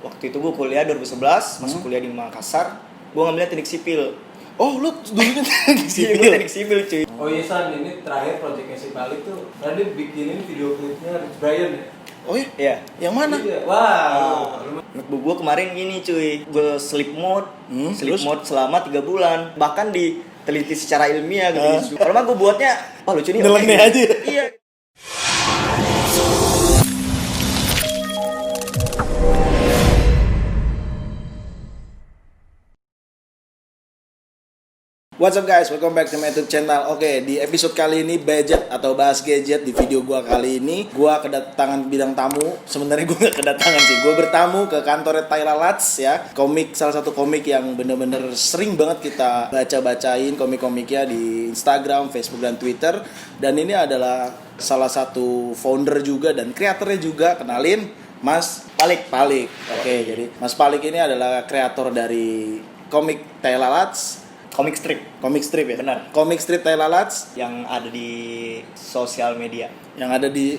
Waktu itu gue kuliah 2011, masuk kuliah di Makassar. Gue ngambilnya teknik sipil. Oh, lu dulunya teknik Iya, gue sipil. teknik sipil cuy. Oh iya San, ini terakhir proyeknya si Balik tuh tadi bikinin video klipnya Rich Brian ya? Oh iya? Iya. Yang mana? Iya. Wah, Notebook gue kemarin gini cuy, gue sleep mode terus? mode selama 3 bulan. Bahkan diteliti secara ilmiah gitu. Kalau mah gue buatnya, oh lucu nih. Nyeleneh oke. aja. Iya. What's up guys, welcome back to my YouTube channel. Oke, di episode kali ini budget atau bahas gadget. Di video gua kali ini gua kedatangan bidang tamu. Sebenarnya gua gak kedatangan sih, gua bertamu ke kantornya Tyler Lutz ya. Salah satu komik yang bener-bener sering banget kita baca-bacain komik-komiknya di Instagram, Facebook dan Twitter. Dan ini adalah salah satu founder juga dan kreatornya juga. Kenalin Mas Palik. Oke, jadi Mas Palik ini adalah kreator dari komik Tyler Lutz. Komik strip Ya? Benar. Komik strip Tyler Lutz yang ada di sosial media. yang ada di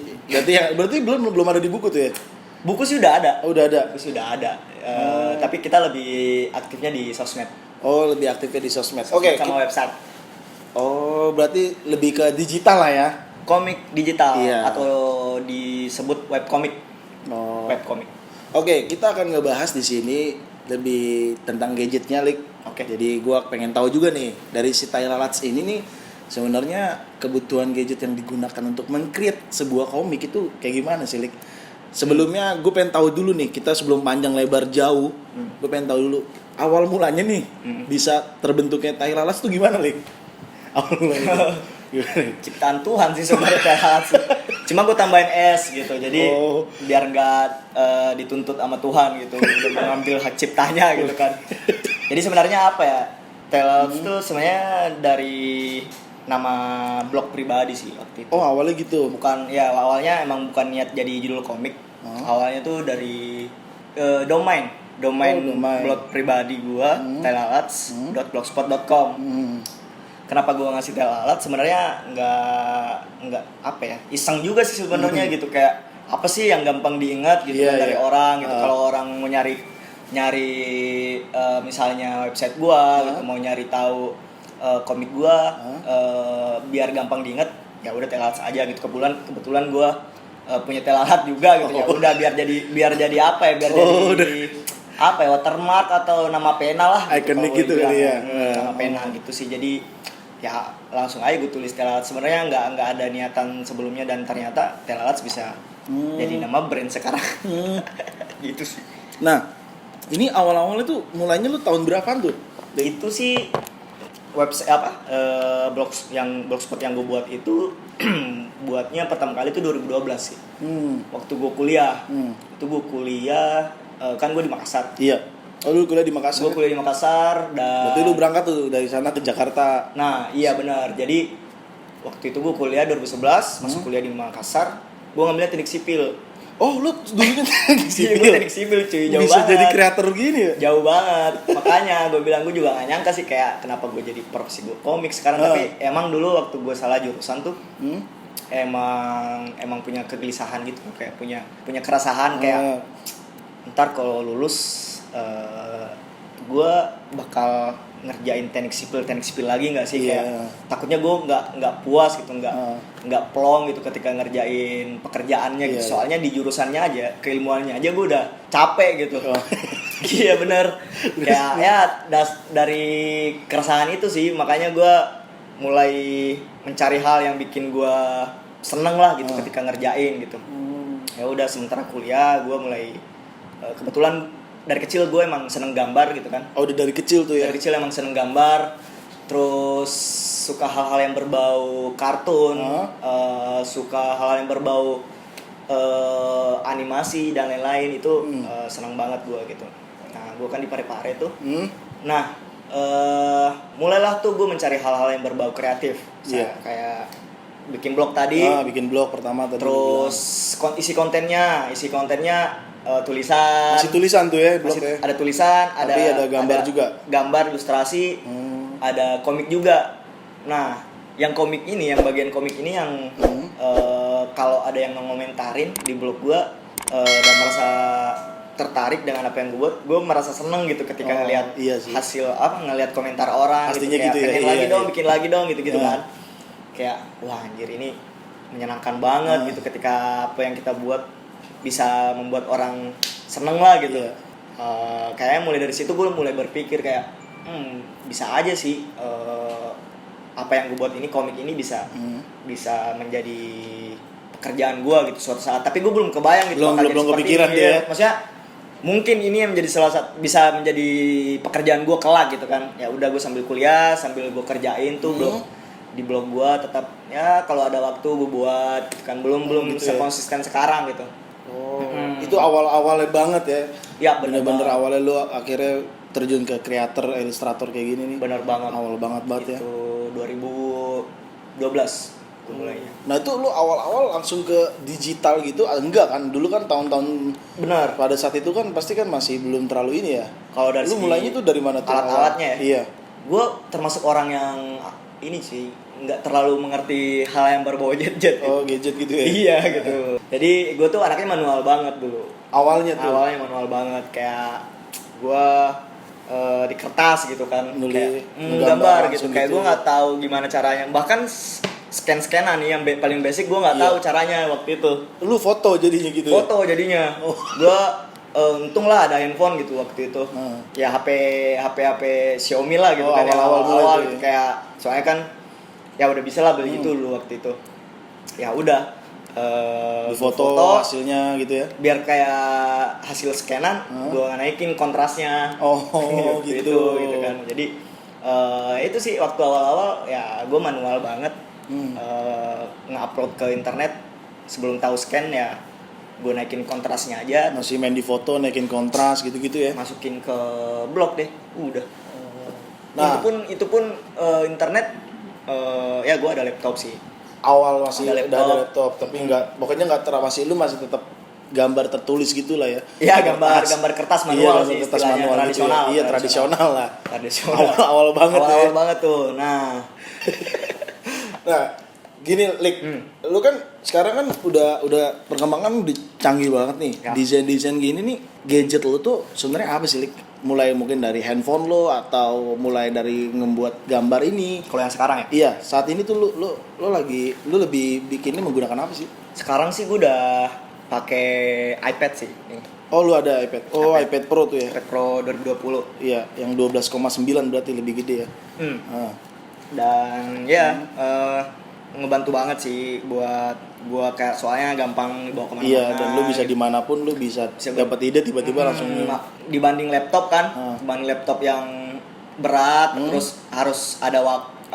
berarti belum ada di buku tuh ya? Buku sih udah ada. Oh, udah ada. Buku sih udah ada. Tapi kita lebih aktifnya di sosmed. Oh, lebih aktifnya di sosmed. Oke. Sama website. Oh, berarti lebih ke digital lah ya. Komik digital Iya. atau disebut webcomic. Oh. Webcomic. Oke, kita akan ngebahas di sini lebih tentang gadgetnya, Lik. Oke. Jadi gua pengen tahu juga nih dari si Tyler Lutz ini nih sebenarnya kebutuhan gadget yang digunakan untuk meng-create sebuah komik itu kayak gimana sih, Lik? Sebelumnya gue pengen tahu dulu nih, kita sebelum panjang lebar jauh, gue pengen tahu dulu awal mulanya nih bisa terbentuknya Tyler Lutz tuh gimana, Lik? Awal mulanya. Gimana? Ciptaan Tuhan sih sebenarnya. Cuma gue tambahin S gitu, jadi biar nggak dituntut sama Tuhan gitu, udah mengambil hak ciptanya gitu kan. Jadi sebenarnya apa ya? Tyler Lutz tuh sebenarnya dari nama blog pribadi sih waktu itu. Oh, awalnya gitu. Bukan ya, awalnya emang bukan niat jadi judul komik. Awalnya tuh dari domain blog pribadi gua tylerlutz.blogspot.com. Kenapa gua ngasih Tyler Lutz? Sebenarnya nggak apa ya? Iseng juga sih sebenarnya gitu, kayak apa sih yang gampang diingat gitu kan dari orang gitu. Kalau orang mau nyari misalnya website gua gitu, mau nyari tahu komik gua biar gampang diingat, ya udah Tyler Lutz aja gitu. Kebetulan gua punya Tyler Lutz juga gitu. Ya udah biar jadi apa ya? Jadi apa ya, watermark atau nama pena lah Ikonik gitu kali ya. Nama pena gitu sih. Jadi ya langsung aja gue tulis Tyler Lutz. Sebenarnya nggak ada niatan sebelumnya, dan ternyata Tyler Lutz bisa jadi nama brand sekarang. Gitu sih. Nah, ini awal-awalnya tuh mulainya lu tahun berapaan tuh? Itu sih website blogspot yang gue buat itu buatnya pertama kali itu 2012 sih. Waktu gue kuliah. Itu gue kuliah kan gue di Makassar. Iya. Oh, lu kuliah di Makassar? Gue kuliah di Makassar dan Berarti lu berangkat tuh dari sana ke Jakarta. Nah, iya benar. Jadi waktu itu gue kuliah 2011, masuk kuliah di Makassar. Gue ngambilnya teknik sipil. Oh, lu dulunya teknik Iya, sipil. gue teknik sipil cuy, jauh Bisa banget. jadi kreator gini ya? Jauh banget. Makanya gue bilang, gue juga gak nyangka sih kayak kenapa gue jadi profesi gue komik sekarang. Tapi emang dulu waktu gue salah jurusan tuh emang punya kegelisahan gitu, kayak punya keresahan kayak ntar kalau lulus gue bakal ngerjain teknik sipil lagi nggak sih? Kayak takutnya gue nggak puas gitu, nggak plong gitu ketika ngerjain pekerjaannya gitu. Soalnya di jurusannya aja, keilmuannya aja gue udah capek gitu. Iya bener. Kayak ya dari keresahan itu sih, makanya gue mulai mencari hal yang bikin gue seneng lah gitu ketika ngerjain gitu. Ya udah, sementara kuliah gue mulai kebetulan dari kecil gue emang seneng gambar gitu kan. Oh, udah dari kecil tuh ya? Dari kecil emang seneng gambar. Terus suka hal-hal yang berbau kartun, suka hal yang berbau animasi dan lain-lain. Itu seneng banget gue gitu. Nah, gue kan di Parepare tuh. Nah, mulailah tuh gue mencari hal-hal yang berbau kreatif. Kayak bikin blog tadi. Bikin blog pertama tadi. Terus isi kontennya tulisan. Masih tulisan tuh ya blognya? Ada tulisan, tapi ada gambar juga. Gambar, ilustrasi, ada komik juga. Nah, yang bagian komik ini yang kalau ada yang ngomentarin di blog gua dan merasa tertarik dengan apa yang gue buat. Gue merasa seneng gitu ketika ngelihat iya sih. hasil ngelihat komentar orang. Pastinya gitu, gitu ya, pengen iya, lagi iya. dong, bikin lagi dong gitu Iya. kan. Kayak wah anjir ini menyenangkan banget gitu ketika apa yang kita buat bisa membuat orang seneng lah gitu. Iya. Kayaknya mulai dari situ gue mulai berpikir kayak bisa aja sih apa yang gue buat ini, komik ini bisa menjadi pekerjaan gue gitu suatu saat. Tapi gue belum kebayang gitu bakal jadi belum seperti kepikiran ini, dia ya. Maksudnya mungkin ini yang menjadi salah satu bisa menjadi pekerjaan gue kelak gitu kan. Ya udah gue sambil kuliah sambil gue kerjain tuh di blog gue tetap ya kalau ada waktu gue buat gitu kan. Belum gitu ya. sekonsisten sekarang gitu. Itu awalnya banget ya. Ya bener Bener-bener banget. awalnya lu akhirnya terjun ke kreator, ilustrator kayak gini nih. Bener banget. Awal banget ya. Itu 2012 gue mulainya. Nah itu lu awal-awal langsung ke digital gitu? Enggak kan? Dulu kan tahun-tahun Bener. pada saat itu kan pasti kan masih belum terlalu ini ya. Kalau dari Lu segi mulainya tuh dari mana tuh? alat-alatnya ya? Iya. Gue termasuk orang yang ini sih nggak terlalu mengerti hal yang berbau jet-jet. Oh gadget gitu ya? Iya gitu. Jadi gue tuh anaknya manual banget dulu. Awalnya tuh? Awalnya manual banget kayak gue di kertas gitu kan, Nulis, kayak nggambar gambar gitu. langsung Kayak gitu. gue nggak tahu gimana caranya. Bahkan scan-scanan nih yang paling basic gue nggak Iya. tahu caranya waktu itu. Lu foto jadinya gitu Foto jadinya. Gue untung lah ada handphone gitu waktu itu. Ya HP Xiaomi lah gitu Oh, kan. Yang awal-awal mulai awal tuh gitu. ya. Kayak soalnya kan ya udah bisa lah beli itu dulu waktu itu. Ya udah. Di foto hasilnya gitu ya? Biar kayak hasil scanan gue naikin kontrasnya. Oh gitu. gitu kan. Jadi itu sih waktu awal-awal ya gue manual banget. Nge-upload ke internet sebelum tahu scan ya gue naikin kontrasnya aja, Masih main di foto, naikin kontras gitu-gitu ya? masukin ke blog deh, udah. Nah. itu pun internet ya gue ada laptop sih. Awal masih Ada udah ada laptop, tapi pokoknya nggak masih lu masih tetap gambar tertulis gitulah ya? Iya gambar kertas manual gambar sih, kertas istilahnya manual gitu ya. tradisional. Iya tradisional lah. Tradisional. Awal banget ya. Awal banget tuh. Nah, Nah, gini Lik, lu kan sekarang kan udah perkembangan udah canggih banget nih. Ya. Desain gini nih, gadget lu tuh sebenarnya apa sih Lik? Mulai mungkin dari handphone lo atau mulai dari membuat gambar ini. kalau yang sekarang ya? Iya, saat ini tuh lu lebih bikinnya menggunakan apa sih? Sekarang sih gue udah pakai iPad sih. Nih. Oh, lu ada iPad. Oh, iPad Pro tuh ya. iPad Pro 2020. Iya, yang 12,9 berarti lebih gede ya. Ah. Dan ya ngebantu banget sih buat gua kayak soalnya gampang dibawa kemana-mana. Iya, dan lu bisa dimanapun lu bisa dapat ide tiba-tiba langsung. Dibanding laptop kan, dibanding laptop yang berat terus harus ada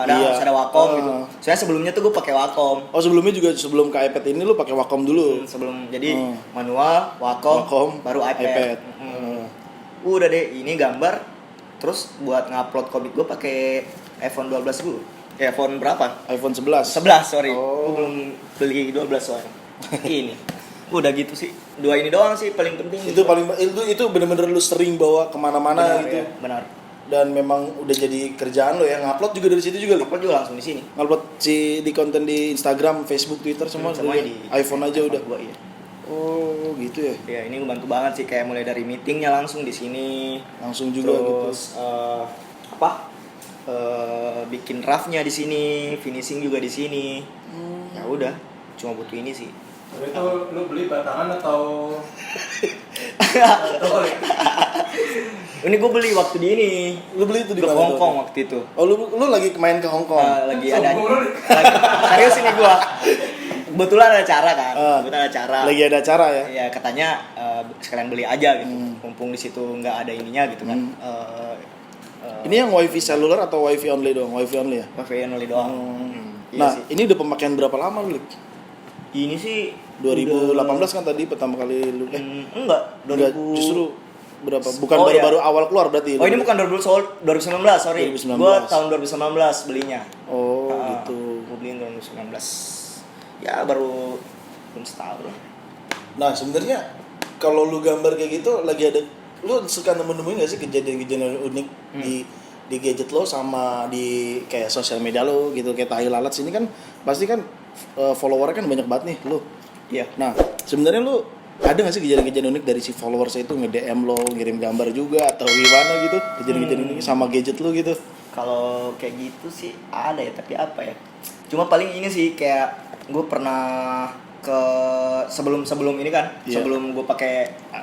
Iya. harus ada Wacom gitu. Soalnya sebelumnya tuh gue pakai Wacom. Oh, sebelumnya juga sebelum ke iPad ini lu pakai Wacom dulu. Sebelum jadi manual, Wacom, baru iPad. Udah deh, ini gambar terus buat ngupload komik gue pakai iPhone 12 gue. iPhone berapa? iPhone 11. 11, sorry. Oh. Gue belum beli 12 soalnya. Ini. Udah gitu sih. Dua ini doang sih paling penting. Itu bener-bener lu sering bawa kemana-mana benar, gitu. ya, benar. Dan memang udah jadi kerjaan lo ya, ngupload juga dari situ juga lo. Upload juga langsung di sini. Ngupload di konten di Instagram, Facebook, Twitter semua Semuanya dari di iPhone aja udah. Gua, iya. Oh, gitu ya. Ya, ini ngebantu banget sih kayak mulai dari meetingnya langsung di sini. Langsung juga Terus bikin draftnya di sini, finishing juga di sini. Ya udah, cuma butuh ini sih. Tapi itu lu beli batangan atau Ini gue beli waktu di ini. Lu beli itu di Ke mana? Hong tuh? Kong waktu itu. Oh, lu lagi main ke Hong Kong. Lagi ada serius ini gue. Kebetulan ada acara kan. Kebetulan ada acara. Lagi ada acara ya. Iya, katanya sekalian beli aja gitu. Mumpung di situ nggak ada ininya gitu kan. Ini yang wifi seluler atau wifi only doang? Wifi only ya? Wifi only doang. Iya Nah, sih. ini udah pemakaian berapa lama lu? Lik? Ini sih 2018 kan tadi pertama kali lu enggak, enggak, justru berapa? Bukan Oh, baru-baru iya. awal keluar berarti. Oh, ini bukan 2019, sorry. 2019. Gua tahun 2019 belinya. Oh, gitu. Gue beliin 2019. Ya baru belum setahun lah. Nah, sebenarnya kalau lu gambar kayak gitu lagi ada lu suka nemu-nemuin gak sih kejadian-kejadian unik di gadget lo sama di kayak sosial media lo gitu kayak tahi lalat sini kan pasti kan followernya kan banyak banget nih lu. Iya. Nah, sebenarnya lu Ada nggak sih kejadian-kejadian unik dari si followers itu nge-DM lo, ngirim gambar juga atau gimana gitu? Kejadian-kejadian unik sama gadget lo gitu? Kalau kayak gitu sih ada ya, tapi apa ya? Cuma paling ini sih kayak gue pernah ke sebelum ini kan, Iya. sebelum gue pakai,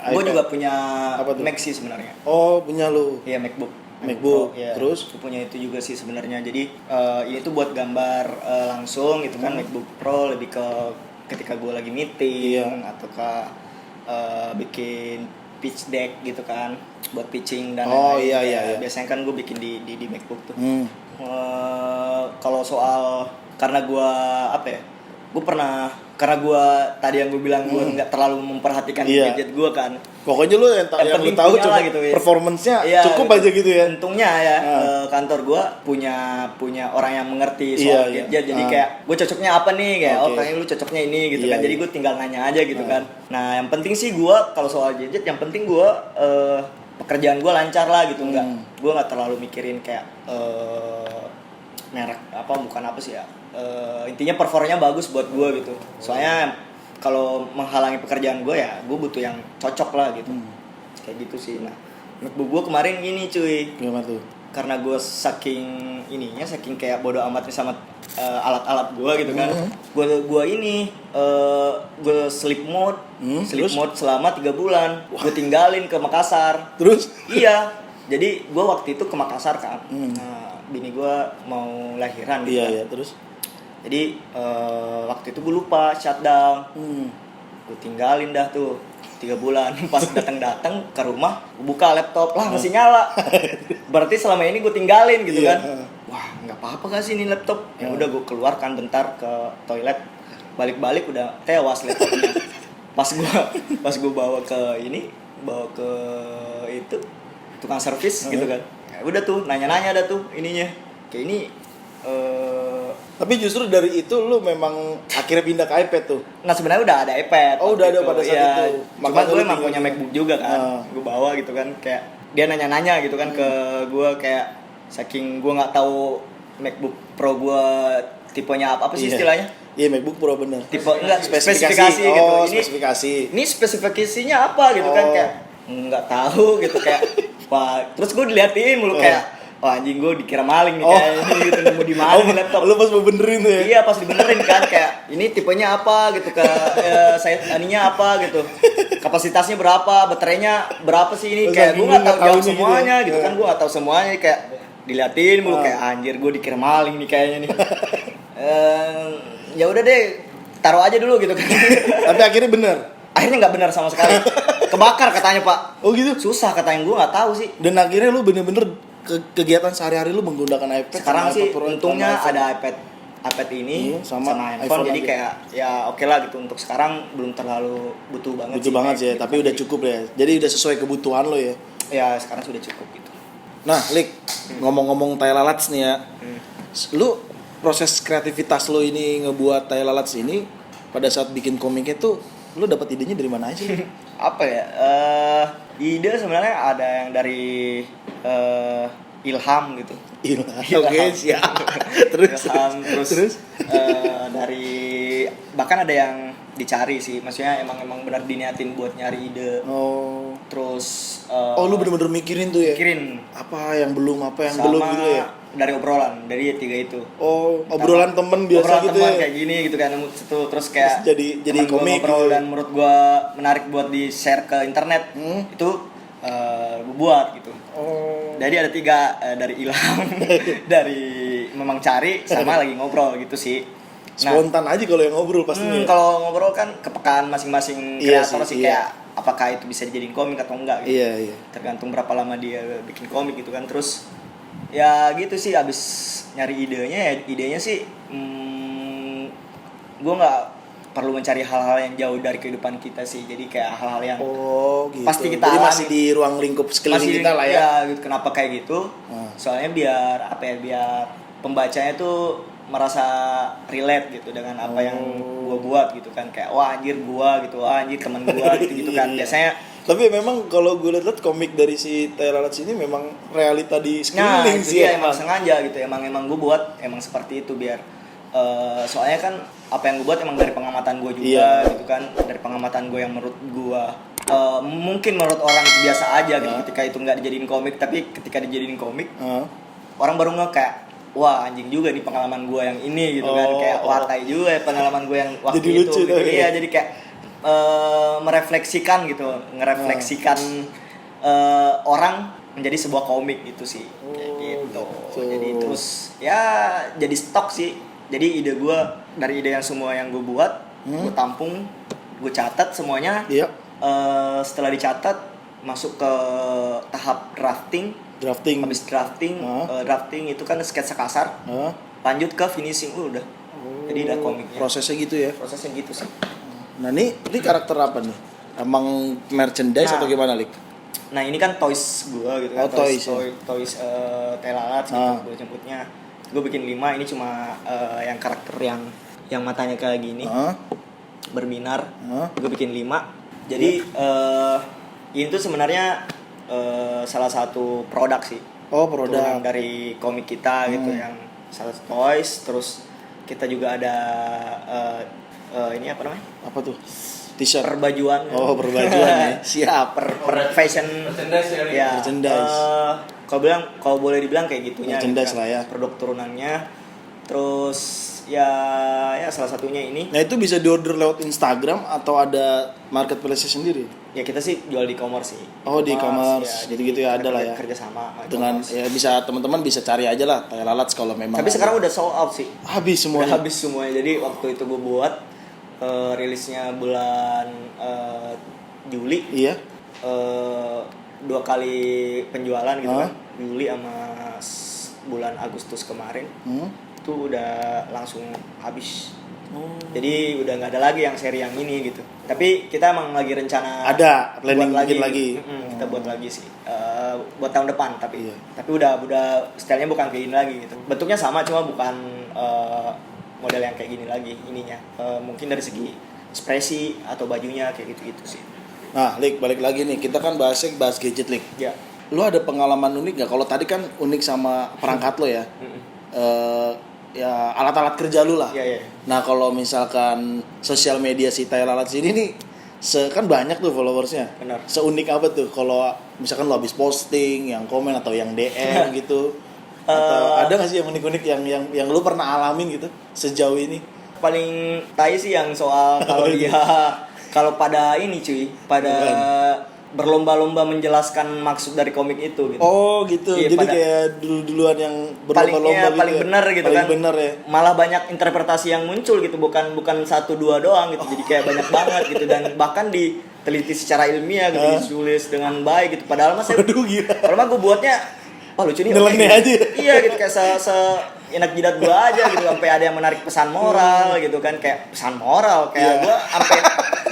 gue iPad. juga punya Apa tuh? Mac sih sebenarnya. Oh, punya lo. Iya, MacBook. MacBook, Pro, iya. terus? Gue punya itu juga sih sebenarnya. Jadi ini tuh buat gambar langsung gitu kan. MacBook Pro lebih ke ketika gue lagi meeting Iya. ataukah bikin pitch deck gitu kan, buat pitching dan Oh, lain-lain. iya, Kayak iya, iya. biasanya kan gue bikin di MacBook tuh. Hmm. Kalau soal karena gue apa ya, gue pernah, karena gue tadi yang gue bilang gue nggak terlalu memperhatikan Iya. gadget gue kan. Pokoknya lo yang lu penting tahu punya cuma lah gitu ya. performance-nya Iya, cukup gitu. aja gitu ya. Untungnya ya kantor gue punya orang yang mengerti soal Iya, iya. gadget. Jadi kayak gue cocoknya apa nih, kayak Oke. oh kayaknya lu cocoknya ini gitu Iya, kan. Jadi iya. gue tinggal nanya aja gitu kan. Nah yang penting sih gue kalau soal gadget, yang penting gue pekerjaan gue lancar lah gitu. Gue nggak terlalu mikirin kayak merek apa, bukan apa sih ya. Intinya performanya bagus buat gue gitu. Soalnya kalau menghalangi pekerjaan gue ya gue butuh yang cocok lah gitu. Kayak gitu sih. Nah MacBook gue kemarin gini cuy, Gimana tuh? karena gue saking kayak bodo amat sama alat-alat gue gitu kan. Gue sleep mode Terus? selama 3 bulan. Gue tinggalin ke Makassar. Terus? Iya, jadi gue waktu itu ke Makassar kan. Nah, bini gue mau lahiran gitu Iya, kan. iya, terus? Jadi waktu itu gue lupa shutdown. Gue tinggalin dah tuh 3 bulan. Pas datang ke rumah, gue buka laptop lah masih nyala. Berarti selama ini gue tinggalin gitu Iya. kan. Wah nggak apa-apa gak sih ini laptop? Ya udah gue keluarkan bentar ke toilet. Balik-balik udah tewas laptopnya. Pas gue bawa ke itu tukang servis gitu kan. Ya udah tuh nanya-nanya dah tuh ininya. Kayak ini Tapi justru dari itu lu memang akhirnya pindah ke iPad tuh. nah sebenarnya udah ada iPad. Oh, udah ada waktu pada saat Iya, itu. Cuma Makanya gue lu emang tinggal punya di- MacBook juga kan. Gue bawa gitu kan, kayak dia nanya-nanya gitu kan ke gue, kayak saking gue nggak tahu MacBook Pro gue tipenya apa sih Iya. istilahnya? Iya, MacBook Pro bener. Tipe enggak Spesifikasi. gitu. Oh, Ini spesifikasi. ini spesifikasinya apa gitu kan, Oh. kayak nggak tahu gitu kayak wah, terus gue diliatin mulu kayak wah anjing, gue dikira maling nih kayak ini gitu, nemu di mana nih laptop. Lu pas mau benerin tuh ya? Iya, pas dibenerin kan kayak ini tipenya apa gitu, ke saya aninya apa gitu, kapasitasnya berapa, baterainya berapa sih ini, Lu kayak saking gue nggak nggak tahu jawab tahunya gitu semuanya ya? gitu kan, gue nggak tahu semuanya, kayak diliatin mulu kayak anjir, gue dikira maling nih kayaknya nih. Ya udah deh, taruh aja dulu gitu kan. Tapi akhirnya bener. Akhirnya nggak benar sama sekali, kebakar katanya pak. Oh gitu? Susah katanya, gue nggak tahu sih. Dan akhirnya lu bener-bener kegiatan sehari-hari lu menggunakan iPad. Sekarang sama sih iPad Pro, untungnya sama iPhone. ada iPad ini Iya, sama sama iPhone handphone, jadi aja. kayak ya oke lah gitu. Untuk sekarang belum terlalu butuh banget Butuh banget sih ya, gitu. tapi udah cukup ya. Jadi udah sesuai kebutuhan lo ya. Ya sekarang sudah cukup gitu. Nah, Lik, ngomong-ngomong Tai Lalats nih ya. Lu proses kreativitas lo ini ngebuat Tai Lalats ini pada saat bikin komiknya tuh lu dapat idenya dari mana aja? Apa ya? Ide sebenarnya ada yang dari ilham gitu. Oke, siap. Terus Ilham, terus dari bahkan ada yang dicari sih, maksudnya emang benar diniatin buat nyari ide. Oh. Terus Oh, lu bener-bener mikirin tuh ya? mikirin Apa yang belum sama belum gitu ya? dari obrolan, dari 3 itu. Oh, obrolan temen biasa Obrolan gitu teman ya? kayak gini gitu kan, terus kayak Terus jadi teman gua komik ngobrol gitu. dan menurut gua menarik buat di share ke internet. Itu gua buat gitu. Oh. Jadi ada 3 dari ilham, dari memang cari, sama lagi ngobrol gitu sih. Nah, Spontan aja kalau yang ngobrol pastinya. kalau ngobrol kan kepekaan masing-masing Iya kreator sih, sih, iya. kayak apakah itu bisa dijadiin komik atau enggak gitu. Iya, iya. Tergantung berapa lama dia bikin komik gitu kan. Terus ya gitu sih, abis nyari idenya sih gue nggak perlu mencari hal-hal yang jauh dari kehidupan kita sih. Jadi kayak hal-hal yang Oh, gitu. pasti kita Jadi alami. masih di ruang lingkup sekeliling kita lah ya. Gitu. Kenapa kayak gitu? Hmm. Soalnya biar biar pembacanya tuh merasa relate gitu dengan apa yang gua buat gitu kan, kayak wah anjir gua gitu, wah anjir teman gua gitu kan. Iya. Biasanya Tapi memang kalau gue lihat komik dari si Tai Lalats ini memang realita di nah sekeliling itu sih dia ya. emang sengaja gitu, emang gue buat emang seperti itu biar soalnya kan apa yang gue buat emang dari pengamatan gue juga Iya. gitu kan, dari pengamatan gue yang menurut gue mungkin menurut orang itu biasa aja gitu ketika itu nggak dijadiin komik, tapi ketika dijadiin komik orang baru nge kayak wah anjing juga nih pengalaman gue yang ini gitu kan, kayak wah tai juga ya pengalaman gue yang waktu Jadi itu lucu gitu. tuh, Iya jadi kayak merefleksikan gitu, ngerefleksikan orang menjadi sebuah komik itu sih kayak gitu. Jadi terus ya jadi stok sih. Jadi ide gue dari ide yang semua yang gue buat gue tampung, gue catat semuanya. Iya. Setelah dicatat masuk ke tahap drafting. Habis drafting, drafting itu kan sketsa kasar. Lanjut ke finishing udah. Jadi udah komiknya. Prosesnya gitu ya. Prosesnya gitu sih. Nah ini karakter apa nih? Emang merchandise atau gimana, Lik? Nah ini kan toys gue gitu kan. Oh, toys telalat gitu gue jemputnya. Gue bikin 5, ini cuma yang karakter yang matanya kayak gini. Berbinar. Gue bikin 5. Jadi ini tuh sebenarnya salah satu produk sih. Oh, produk turunan dari komik kita gitu, yang salah satu toys. Terus kita juga ada ini apa namanya? apa tuh? T-shirt. Perbajuan. Oh, perbajuan ya. Siap. Per fashion. Merchandise ya. Ya. Merchandise. Kalau boleh dibilang kayak gitunya. Merchandise gitu lah ya. Produk turunannya. Terus ya salah satunya ini. Nah itu bisa diorder lewat Instagram atau ada marketplace sendiri? Ya kita sih jual di e-commerce sih. Oh, di e-commerce. Gitu-gitu ya, ada lah ya. Kerja sama Dengan ya bisa teman-teman bisa cari aja lah Tai Lalat kalau memang. Tapi sekarang udah sold out sih. habis semuanya. Udah habis semuanya. Jadi waktu itu gue buat rilisnya bulan Juli. Iya. 2 kali penjualan gitu kan. Juli sama bulan Agustus kemarin. Itu udah langsung habis. Jadi udah nggak ada lagi yang seri yang ini gitu. Tapi kita emang lagi rencana Ada planning buat bikin lagi. Kita buat lagi sih. Buat tahun depan tapi. Iya. Tapi udah stylenya bukan kayak gini lagi gitu. Bentuknya sama cuma bukan model yang kayak gini lagi ininya. Mungkin dari segi ekspresi atau bajunya kayak gitu-gitu sih. Nah, Lik, balik lagi nih. Kita kan bahas gadget, Lik. Ya. Lu ada pengalaman unik nggak? Kalau tadi kan unik sama perangkat lo ya. Ya alat-alat kerja lu lah. Iya. Nah kalau misalkan sosial media si Tai Lalat sini nih, kan banyak tuh followersnya. Benar. Seunik apa tuh? Kalau misalkan lo habis posting, yang komen atau yang DM gitu, atau ada nggak sih yang unik-unik yang lu pernah alamin gitu sejauh ini? Paling tai sih yang soal kalau dia kalau pada ini cuy, pada berlomba-lomba menjelaskan maksud dari komik itu gitu. Oh gitu. Iya, Jadi kayak duluan yang berlomba-lomba gitu. Paling benar gitu paling kan. Bener ya. Malah banyak interpretasi yang muncul gitu, bukan 1-2 doang gitu. Jadi kayak banyak banget gitu, dan bahkan diteliti secara ilmiah gitu, ditulis dengan baik gitu. Padahal mah saya Aduh gila. padahal mah gue buatnya lucu nih. Nyeleneh gitu. aja. Iya gitu, kayak se enak jidat gue aja gitu, sampai ada yang menarik pesan moral gitu kan, kayak pesan moral kayak gue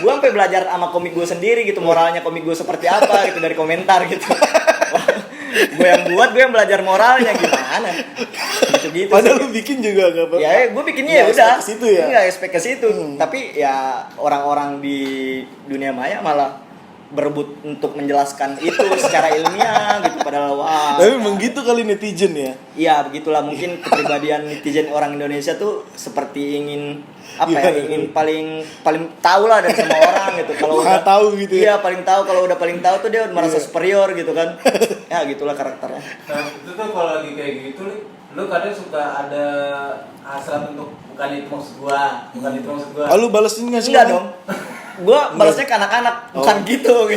sampai belajar sama komik gue sendiri gitu, moralnya komik gue seperti apa gitu dari komentar gitu. Gue yang belajar moralnya gimana gitu Padahal lu bikin juga nggak apa? ya gue bikinnya ya udah ke situ ya. nggak expect ke situ, tapi ya orang-orang di dunia maya malah berebut untuk menjelaskan itu secara ilmiah gitu, padahal wah. Tapi memang gitu kali netizen ya. Iya begitulah, mungkin kepribadian netizen orang Indonesia tuh seperti ingin ingin paling tahu lah dari semua orang gitu. Kalau udah tahu gitu ya. Iya paling tahu, kalau udah paling tahu tuh dia merasa superior gitu kan. Ya gitulah karakternya. Nah itu tuh kalau lagi kayak gitu lu kadang suka ada hasrat untuk bukan itu maksud gua. Lu balesin nggak sih? Enggak dong. Gue balasnya ke anak-anak, bukan gitu.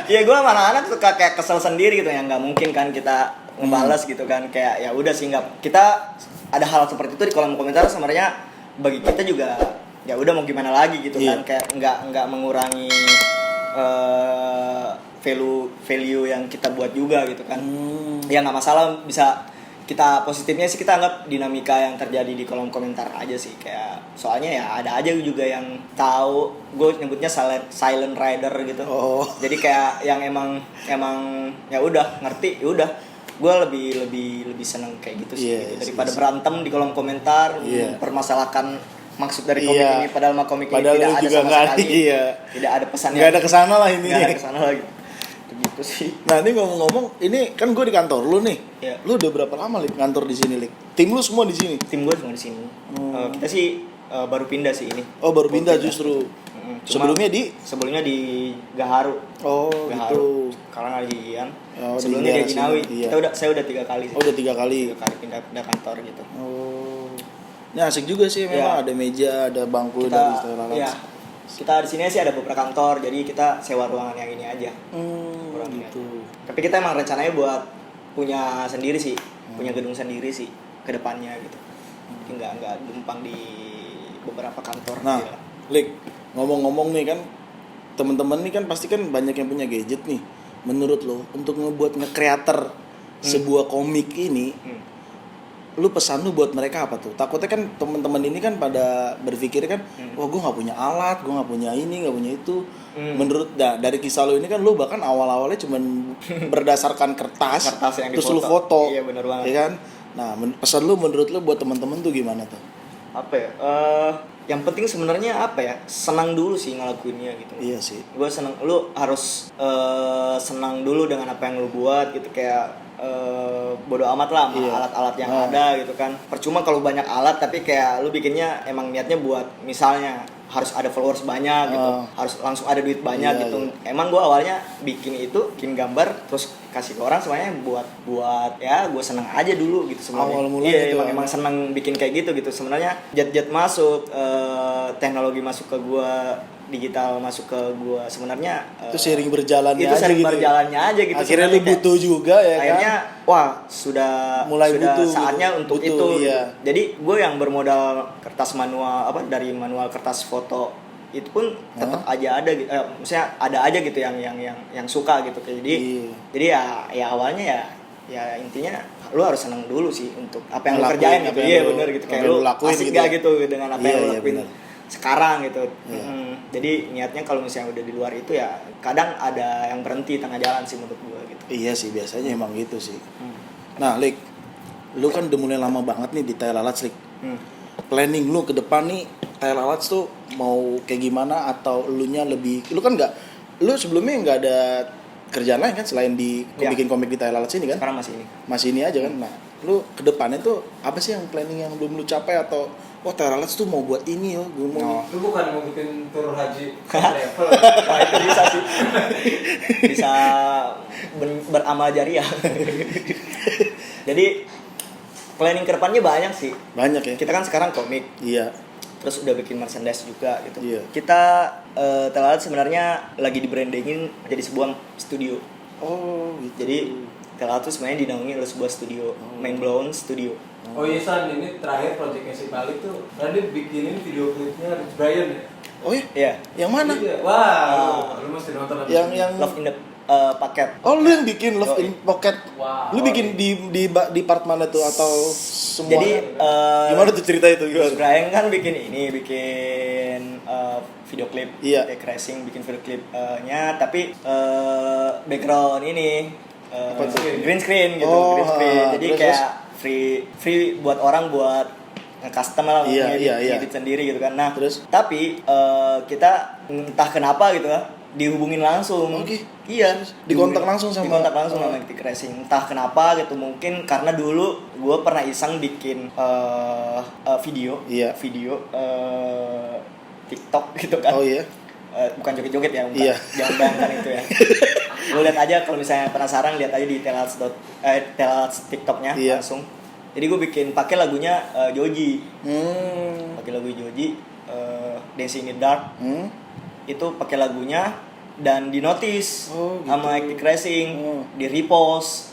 Ya gue sama anak-anak suka kayak kesel sendiri gitu, ya nggak mungkin kan kita ngebalas gitu kan, kayak ya udah sih, nggak, kita ada hal seperti itu di kolom komentar sebenarnya bagi kita juga ya udah mau gimana lagi gitu kan, kayak nggak mengurangi value yang kita buat juga gitu kan. Ya nggak masalah, bisa kita positifnya sih kita anggap dinamika yang terjadi di kolom komentar aja sih, kayak soalnya ya ada aja juga yang tahu, gue nyebutnya silent rider gitu. Jadi kayak yang emang ya udah ngerti, ya udah gue lebih seneng kayak gitu sih, gitu. Daripada berantem di kolom komentar mempermasalahkan maksud dari komik ini, padahal mah komik ini tidak ada sama sekali, tidak ada pesannya, nggak ada kesana lah ini, nggak ada kesana lagi gitu sih. Nah ini ngomong-ngomong, ini kan gue di kantor lu nih. Iya. Lu udah berapa lama Lik kantor di sini, Lik? Tim lu semua di sini? Tim gue cuma di sini. Kita sih baru pindah sih ini. Oh, baru pindah justru. Cuma sebelumnya di Gaharu. Oh, Gaharu. gitu. Sekarang lagi Gian. Oh, Sebelumnya di Ginawi. iya. Saya udah 3 kali. Oh, udah 3 kali. 3 kali pindah kantor gitu. Oh. Ini asik juga sih memang, ada meja, ada bangku dari Thailand. Ya, kita di sini sih ada beberapa kantor, jadi kita sewa ruangan yang ini aja. Gitu. Tapi kita emang rencananya buat punya sendiri sih, punya gedung sendiri sih ke depannya gitu. Jadi nggak numpang di beberapa kantor. Nah, gitu. Lik, ngomong-ngomong nih kan, teman-teman nih kan pasti kan banyak yang punya gadget nih. Menurut lo, untuk ngebuat nge-creator sebuah komik ini, lu pesan lu buat mereka apa tuh? Takutnya kan teman-teman ini kan pada berpikir kan, wah gue nggak punya alat, gue nggak punya ini, nggak punya itu. Menurut dari kisah lu ini kan lu bahkan awal-awalnya cuman berdasarkan kertas yang terus lu foto, iya benar banget. ya kan? Nah, pesan lu menurut lu buat teman-teman tuh gimana tuh? Apa ya? Yang penting sebenarnya apa ya? Senang dulu sih ngelakuinnya gitu. Iya sih. Gue senang, lu harus senang dulu dengan apa yang lu buat gitu, kayak bodo amat lah sama alat-alat yang ada gitu kan. Percuma kalau banyak alat tapi kayak lu bikinnya emang niatnya buat misalnya harus ada followers banyak gitu, harus langsung ada duit banyak gitu. Iya. Emang gue awalnya bikin gambar terus kasih ke orang semuanya buat ya gue seneng aja dulu gitu sebenarnya. Awal mulanya Iya, gitu, emang seneng bikin kayak gitu sebenarnya. Jet masuk, teknologi masuk ke gue, digital masuk ke gua, sebenarnya itu sering berjalannya itu aja sering gitu. berjalannya aja gitu. Akhirnya lu butuh juga ya kan. Akhirnya wah sudah butuh, saatnya untuk butuh, itu. iya. Jadi gue yang bermodal kertas manual dari manual kertas foto itu pun tetap aja ada gitu. Maksudnya ada aja gitu yang suka gitu. Jadi ya awalnya ya intinya lu harus seneng dulu sih untuk apa yang lu kerjain gitu. Iya benar gitu, kayak lu asik gak gitu dengan apa yang lu lakuin sekarang gitu. Jadi niatnya kalau misalnya udah di luar itu ya kadang ada yang berhenti tengah jalan sih menurut gue gitu. Iya sih, biasanya emang gitu sih. Nah, Lik, lu kan udah mulai lama banget nih di Thailand Lats, Lik. Planning lu ke depan nih Thailand Lats tuh mau kayak gimana, atau lu kan lu sebelumnya nggak ada kerjaan lain kan selain bikin komik di Thailand Lats ini kan? Sekarang masih ini aja kan. Nah, lu ke depannya tuh apa sih yang planning yang belum lu capai, atau Thailand Lats tuh mau buat ini gue mau. Lu bukan mau bikin tur haji travel? Wah, itu bisa sih. Bisa beramal jariah. Jadi planning ke depannya banyak sih. Banyak ya. Kita kan sekarang komik. Iya. Terus udah bikin merchandise juga gitu. Iya. Kita Thailand Lats sebenarnya lagi di-brandingin jadi sebuah studio. Oh, gitu. Jadi Thailand Lats sebenarnya dinaungi oleh sebuah studio, Mind Blown Studio. Oh iya San, ini terakhir projectnya si Balik tuh tadi bikinin video klipnya Rich Brian ya? Oh iya? Iya. Yang mana? Iya. Wah, lu mesti nonton Yang Love in the Paket. Oh, lu yang bikin Love in Pocket. Wow. Lu bikin di part mana tuh, atau semua? Jadi gimana tuh cerita itu? Rich Brian kan bikin video klip, Iya. kayak Crashing bikin video klipnya, tapi background ini green screen gitu, green screen. Jadi terus, kayak free buat orang buat nge-custom lah, ngedit sendiri gitu kan. Nah, terus tapi kita entah kenapa gitu lah dihubungin langsung. Oke. Iya, Dikontak langsung sama Active Racing. Entah kenapa gitu, mungkin karena dulu gue pernah iseng bikin video TikTok gitu kan. Oh iya. Bukan joget-joget ya, Iya. jangan bayangkan itu ya. Lu lihat aja kalau misalnya penasaran, lihat aja di Thailand TikToknya langsung. Jadi gue bikin pakai lagunya Joji. Pakai lagu Joji, Dancing in the Dark. Itu pakai lagunya dan di notice gitu. sama Active Racing, di repost.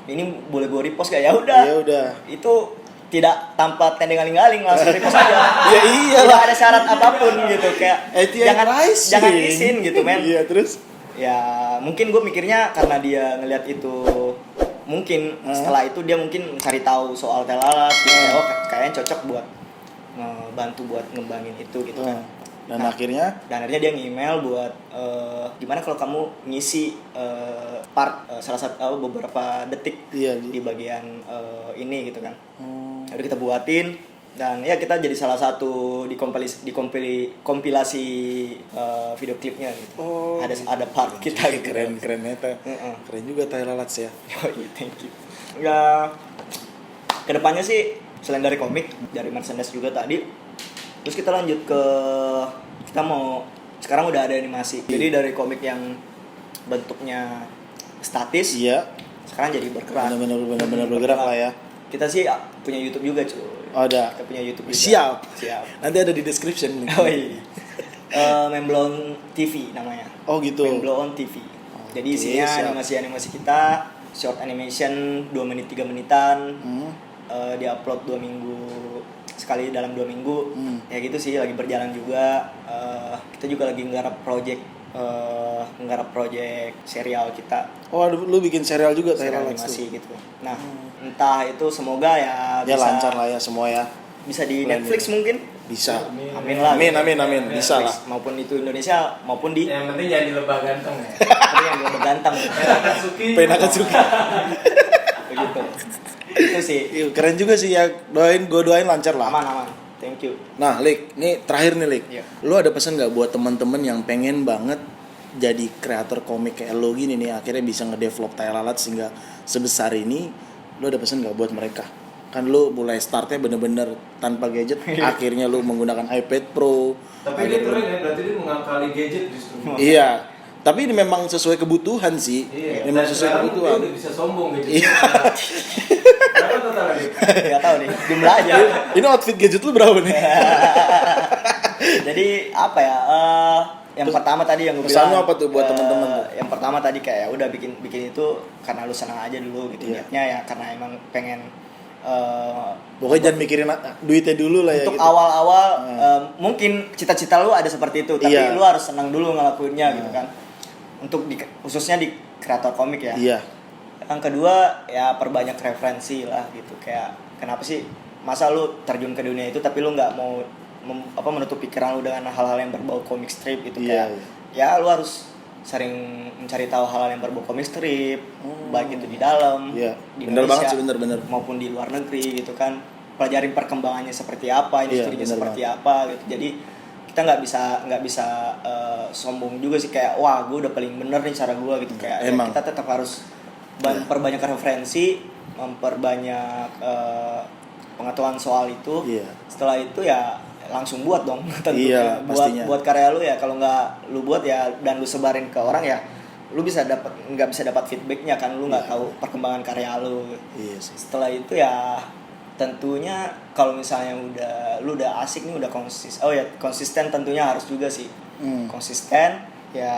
Ini boleh gue repost gak? Ya udah. Itu tidak tanpa tendeng-aling-aling, langsung repost aja. Ya iyalah. Tidak ada syarat apapun gitu, kayak jangan izin gitu men. Iya, terus ya mungkin gue mikirnya karena dia ngelihat itu, mungkin setelah itu dia mungkin cari tahu soal Thailand gitu. Kayaknya cocok buat bantu buat ngembangin itu gitu kan. Dan akhirnya dia nge-email buat gimana kalau kamu ngisi part salah satu beberapa detik di bagian ini gitu kan. Jadi kita buatin, dan ya kita jadi salah satu di kompilasi video klipnya gitu. Ada part kita gitu. Keren eta. Keren juga Thailand Lats ya. Thank you. Ya kedepannya sih selain dari komik, dari merchandise juga tadi, Terus kita lanjut ke sekarang udah ada animasi. Jadi dari komik yang bentuknya statis, Iya. sekarang jadi bergerak. Benar-benar bergerak lah ya. Kita sih punya YouTube juga cuy. Oh, ada. Kita punya YouTube juga. Siap. Siap. Nanti ada di description. Oh iya. Memblon TV namanya. Oh gitu. Memblon TV. Jadi Oke, isinya siap. animasi-animasi kita, short animation 2 menit 3 menitan. Diupload 2 minggu sekali dalam 2 minggu. Ya gitu sih, lagi berjalan juga. Kita juga lagi nggarap project serial kita. Oh, lu bikin serial juga Serial Thailand animasi gitu. Nah, entah itu semoga ya Ya bisa lancar lah ya semua ya. bisa di Bulan Netflix ini. mungkin. Bisa. Amin lah. Amin. Bisa lah. Maupun itu Indonesia maupun di Yang penting jangan di Lebah Ganteng ya. tapi yang belum berganteng. Akatsuki. Penakatsuki. Begitu. Itu sih. Iya, keren juga sih ya. Gue doain lancar lah. Aman. Thank you. Nah, Lik, nih terakhir nih, Lik. Iya. Lu ada pesan nggak buat teman-teman yang pengen banget jadi kreator komik kayak lo gini nih, akhirnya bisa ngedevelop Thailalat sehingga sebesar ini? Lu ada pesan nggak buat mereka? Kan lu mulai startnya bener-bener tanpa gadget, akhirnya lu menggunakan iPad Pro. Tapi dia keren ya, berarti dia mengakali gadget justru. Iya. Tapi ini memang sesuai kebutuhan sih. Iya. Memang Dan sesuai sekarang kebutuhan. dia udah bisa sombong gadget. Iya. Berapa total lagi? Enggak tahu nih, jumlah aja. Ini outfit gadget lu berapa nih? Jadi apa ya? Yang pertama tadi yang gue pesannya bilang, apa tuh buat teman-teman tuh? Yang pertama tadi kayak udah bikin itu karena lu senang aja dulu gitu. Iya. Niatnya ya karena emang pengen Pokoknya jangan mikirin duitnya dulu lah ya untuk gitu. awal-awal mungkin cita-cita lu ada seperti itu, tapi Iya. lu harus senang dulu ngelakuinnya gitu kan. Untuk khususnya di kreator komik ya. Iya. Yang kedua ya perbanyak referensi lah gitu. Kayak kenapa sih masa lu terjun ke dunia itu tapi lu nggak mau menutup pikiran lu dengan hal-hal yang berbau komik strip gitu. Iya, Kayak ya lu harus sering mencari tahu hal-hal yang berbau komik strip, baik itu di dalam, Iya. di Bener Indonesia, banget sih, bener. maupun di luar negeri gitu kan. Pelajarin perkembangannya seperti apa, industrinya bener seperti apa gitu. Jadi kita nggak bisa sombong juga sih kayak wah gue udah paling bener nih cara gue gitu kayak ya, Emang. kita tetap harus memperbanyak referensi, memperbanyak pengetahuan soal itu. Iya. Setelah itu ya langsung buat dong Iya, pastinya. buat karya lu ya. Kalau nggak lu buat ya dan lu sebarin ke orang ya lu nggak bisa dapat feedbacknya kan, lu nggak tahu perkembangan karya lu. Iya sih. Setelah itu ya tentunya kalau misalnya lu udah asik nih, udah konsisten tentunya harus juga sih. Konsisten ya,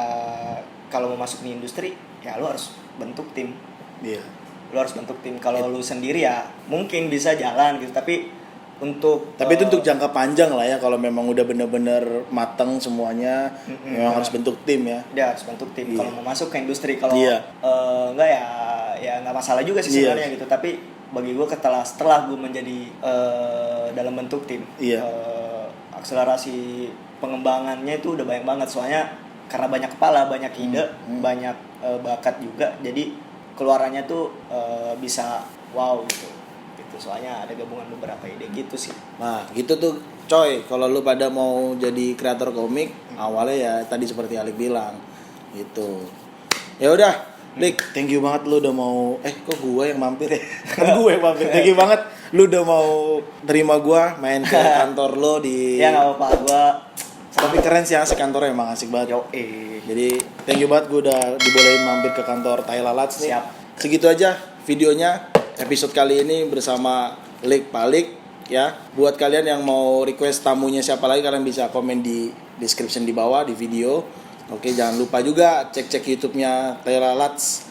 kalau mau masuk di industri ya lu harus bentuk tim. Iya. Lu harus bentuk tim. Kalau lu sendiri ya mungkin bisa jalan gitu, tapi itu untuk jangka panjang lah ya, kalau memang udah bener-bener matang semuanya, memang harus bentuk tim ya. dia harus bentuk tim. Iya. Kalau mau masuk ke industri, kalau Iya. enggak ya nggak masalah juga sih sebenarnya Iya. gitu. Tapi bagi gue setelah gue menjadi dalam bentuk tim, Iya. akselerasi pengembangannya itu udah banyak banget, soalnya karena banyak kepala, banyak ide, banyak bakat juga, jadi keluarannya tuh bisa wow gitu. Soalnya ada gabungan beberapa ide gitu sih. Nah gitu tuh coy, kalau lu pada mau jadi kreator komik, awalnya ya tadi seperti Alik bilang gitu. Ya udah, Lik, thank you banget lu udah mau kok gue yang mampir ya? Kan gue yang mampir. Thank you banget lu udah mau terima gue main ke kantor lo di. Ya nggak apa-apa, gue tapi keren sih, asik kantornya, emang asik banget. Jadi thank you banget gue udah dibolehin mampir ke kantor Thailalat nih. Siap. Segitu aja videonya. Episode kali ini bersama Lik Palik ya. Buat kalian yang mau request tamunya siapa lagi, kalian bisa komen di description di bawah di video. Oke, jangan lupa juga cek YouTube-nya Thailalats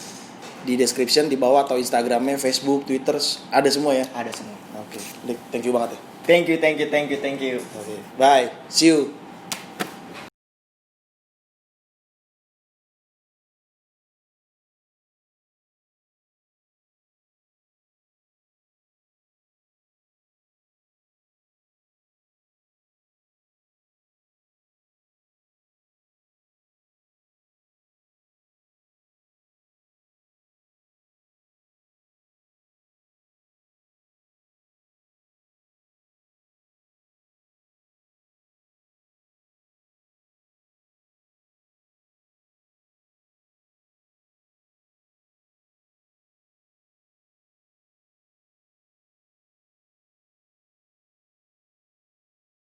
di description di bawah, atau Instagramnya, Facebook, Twitter, ada semua ya. ada semua. Oke, Lik, thank you banget ya. Thank you. Oke, bye, see you.